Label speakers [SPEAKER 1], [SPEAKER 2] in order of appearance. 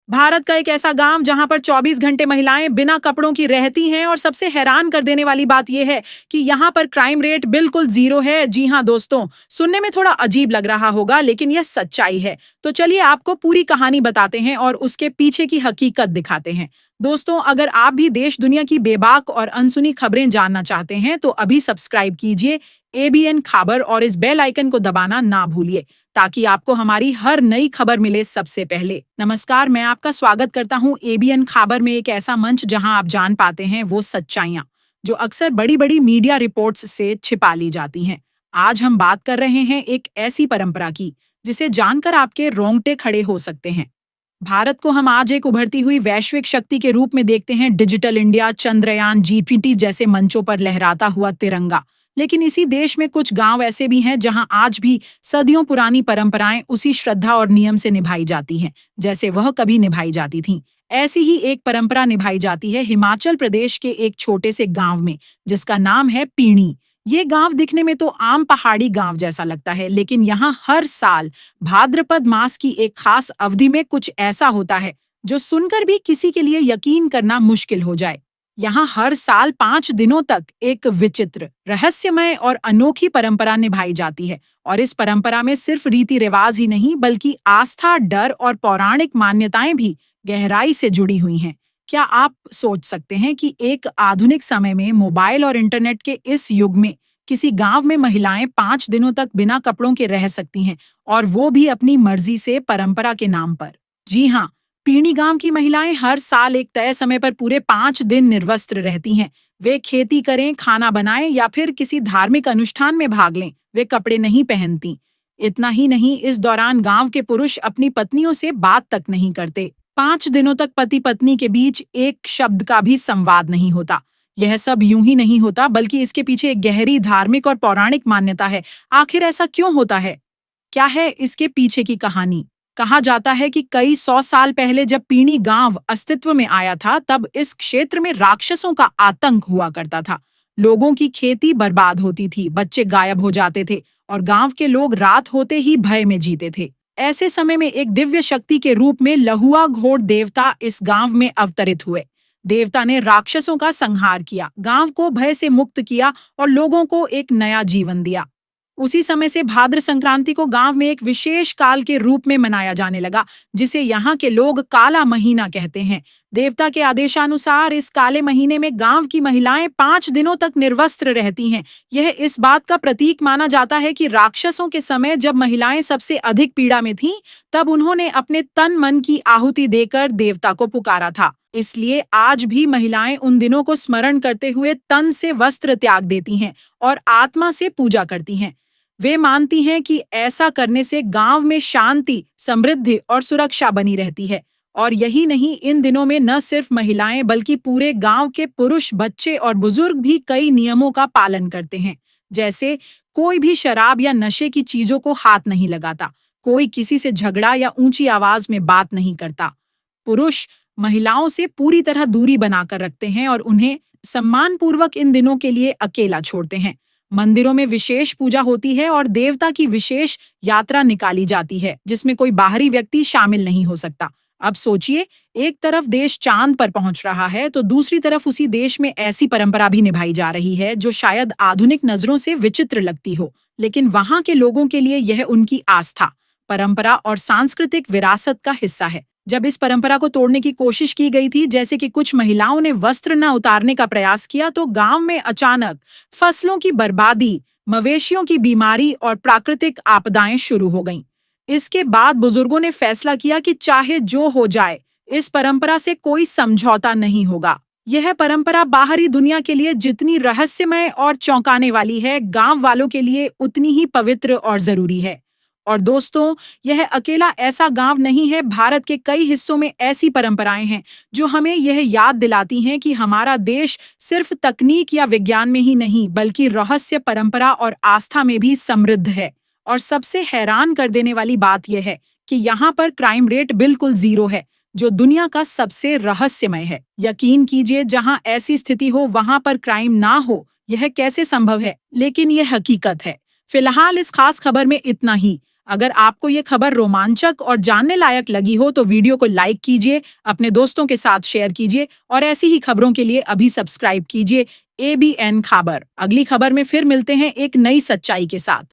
[SPEAKER 1] भारत का एक ऐसा गांव जहां पर 24 घंटे महिलाएं बिना कपड़ों की रहती हैं और सबसे हैरान कर देने वाली बात यह है कि यहां पर क्राइम रेट बिल्कुल जीरो है। जी हां दोस्तों, सुनने में थोड़ा अजीब लग रहा होगा लेकिन यह सच्चाई है। तो चलिए आपको पूरी कहानी बताते हैं और उसके पीछे की हकीकत दिखाते हैं। दोस्तों, अगर आप भी देश दुनिया की बेबाक और अनसुनी खबरें जानना चाहते हैं तो अभी सब्सक्राइब कीजिए एबीएन खबर और इस बेल आइकन को दबाना ना भूलिए ताकि आपको हमारी हर नई खबर मिले सबसे पहले। नमस्कार, मैं आपका स्वागत करता हूं एबीएन खबर में, एक ऐसा मंच जहां आप जान पाते हैं वो सच्चाइयां जो अक्सर बड़ी-बड़ी मीडिया रिपोर्ट्स से छिपा ली जाती हैं। आज हम बात कर रहे हैं एक ऐसी परंपरा की जिसे जानकर आपके रोंगटे खड़े हो सकते हैं। भारत को हम आज एक उभरती हुई वैश्विक शक्ति के रूप में देखते हैं। डिजिटल इंडिया, चंद्रयान, जीपीटी जैसे मंचों पर लहराता हुआ तिरंगा। लेकिन इसी देश में कुछ गांव ऐसे भी हैं जहां आज भी सदियों पुरानी परंपराएं उसी श्रद्धा और नियम से निभाई जाती हैं जैसे वह कभी निभाई जाती थीं। ऐसी ही एक परंपरा निभाई जाती है हिमाचल प्रदेश के एक छोटे से गांव में, जिसका नाम है पीणी। ये गांव दिखने में तो आम पहाड़ी गांव जैसा लगता है, लेकिन यहाँ हर साल भाद्रपद मास की एक खास अवधि में कुछ ऐसा होता है जो सुनकर भी किसी के लिए यकीन करना मुश्किल हो जाए। यहाँ हर साल 5 दिनों तक एक विचित्र, रहस्यमय और अनोखी परंपरा निभाई जाती है। और इस परंपरा में सिर्फ रीति रिवाज ही नहीं बल्कि आस्था, डर और पौराणिक मान्यताएं भी गहराई से जुड़ी हुई हैं। क्या आप सोच सकते हैं कि एक आधुनिक समय में मोबाइल और इंटरनेट के इस युग में किसी गांव में महिलाएं 5 दिनों तक बिना कपड़ों के रह सकती हैं, और वो भी अपनी मर्जी से, परंपरा के नाम पर? जी हाँ, पीणी गांव की महिलाएं हर साल एक तय समय पर पूरे 5 दिन निर्वस्त्र रहती हैं। वे खेती करें, खाना बनाएं या फिर किसी धार्मिक अनुष्ठान में भाग लें, वे कपड़े नहीं पहनती। इतना ही नहीं, इस दौरान गांव के पुरुष अपनी पत्नियों से बात तक नहीं करते। 5 दिनों तक पति पत्नी के बीच एक शब्द का भी संवाद नहीं होता। यह सब यूं ही नहीं होता, बल्कि इसके पीछे एक गहरी धार्मिक और पौराणिक मान्यता है। आखिर ऐसा क्यों होता है? क्या है इसके पीछे की कहानी? कहा जाता है कि कई 100 साल पहले जब पीणी गांव अस्तित्व में आया था, तब इस क्षेत्र में राक्षसों का आतंक हुआ करता था। लोगों की खेती बर्बाद होती थी, बच्चे गायब हो जाते थे और गांव के लोग रात होते ही भय में जीते थे। ऐसे समय में एक दिव्य शक्ति के रूप में लहुआ घोड़ देवता इस गांव में अवतरित हुए। देवता ने राक्षसों का संहार किया, गांव को भय से मुक्त किया और लोगों को एक नया जीवन दिया। उसी समय से भाद्र संक्रांति को गांव में एक विशेष काल के रूप में मनाया जाने लगा, जिसे यहाँ के लोग काला महीना कहते हैं। देवता के आदेशानुसार इस काले महीने में गांव की महिलाएं 5 दिनों तक निर्वस्त्र रहती हैं। यह इस बात का प्रतीक माना जाता है कि राक्षसों के समय जब महिलाएं सबसे अधिक पीड़ा में थीं, तब उन्होंने अपने तन मन की आहुति देकर देवता को पुकारा था। इसलिए आज भी महिलाएं उन दिनों को स्मरण करते हुए तन से वस्त्र त्याग देती हैं और आत्मा से पूजा करती हैं। वे मानती हैं कि ऐसा करने से गांव में शांति, समृद्धि और सुरक्षा बनी रहती है। और यही नहीं, इन दिनों में न सिर्फ महिलाएं बल्कि पूरे गांव के पुरुष, बच्चे और बुजुर्ग भी कई नियमों का पालन करते हैं। जैसे कोई भी शराब या नशे की चीजों को हाथ नहीं लगाता, कोई किसी से झगड़ा या ऊंची आवाज में बात नहीं करता। पुरुष महिलाओं से पूरी तरह दूरी बनाकर रखते हैं और उन्हें सम्मानपूर्वक इन दिनों के लिए अकेला छोड़ते हैं। मंदिरों में विशेष पूजा होती है और देवता की विशेष यात्रा निकाली जाती है, जिसमें कोई बाहरी व्यक्ति शामिल नहीं हो सकता। अब सोचिए, एक तरफ देश चांद पर पहुंच रहा है तो दूसरी तरफ उसी देश में ऐसी परंपरा भी निभाई जा रही है जो शायद आधुनिक नजरों से विचित्र लगती हो, लेकिन वहां के लोगों के लिए यह उनकी आस्था, परंपरा और सांस्कृतिक विरासत का हिस्सा है। जब इस परंपरा को तोड़ने की कोशिश की गई थी, जैसे कि कुछ महिलाओं ने वस्त्र न उतारने का प्रयास किया, तो गांव में अचानक फसलों की बर्बादी, मवेशियों की बीमारी और प्राकृतिक आपदाएं शुरू हो गईं। इसके बाद बुजुर्गों ने फैसला किया कि चाहे जो हो जाए, इस परंपरा से कोई समझौता नहीं होगा। यह परंपरा बाहरी दुनिया के लिए जितनी रहस्यमय और चौंकाने वाली है, गांव वालों के लिए उतनी ही पवित्र और जरूरी है। और दोस्तों, यह अकेला ऐसा गांव नहीं है। भारत के कई हिस्सों में ऐसी परंपराएं हैं जो हमें यह याद दिलाती हैं कि हमारा देश सिर्फ तकनीक या विज्ञान में ही नहीं बल्कि रहस्य, परंपरा और आस्था में भी समृद्ध है। और सबसे हैरान कर देने वाली बात यह है कि यहाँ पर क्राइम रेट बिल्कुल जीरो है, जो दुनिया का सबसे रहस्यमय है। यकीन कीजिए, जहाँ ऐसी स्थिति हो वहां पर क्राइम ना हो, यह कैसे संभव है? लेकिन यह हकीकत है। फिलहाल इस खास खबर में इतना ही। अगर आपको ये खबर रोमांचक और जानने लायक लगी हो तो वीडियो को लाइक कीजिए, अपने दोस्तों के साथ शेयर कीजिए और ऐसी ही खबरों के लिए अभी सब्सक्राइब कीजिए एबीएन खबर। अगली खबर में फिर मिलते हैं एक नई सच्चाई के साथ।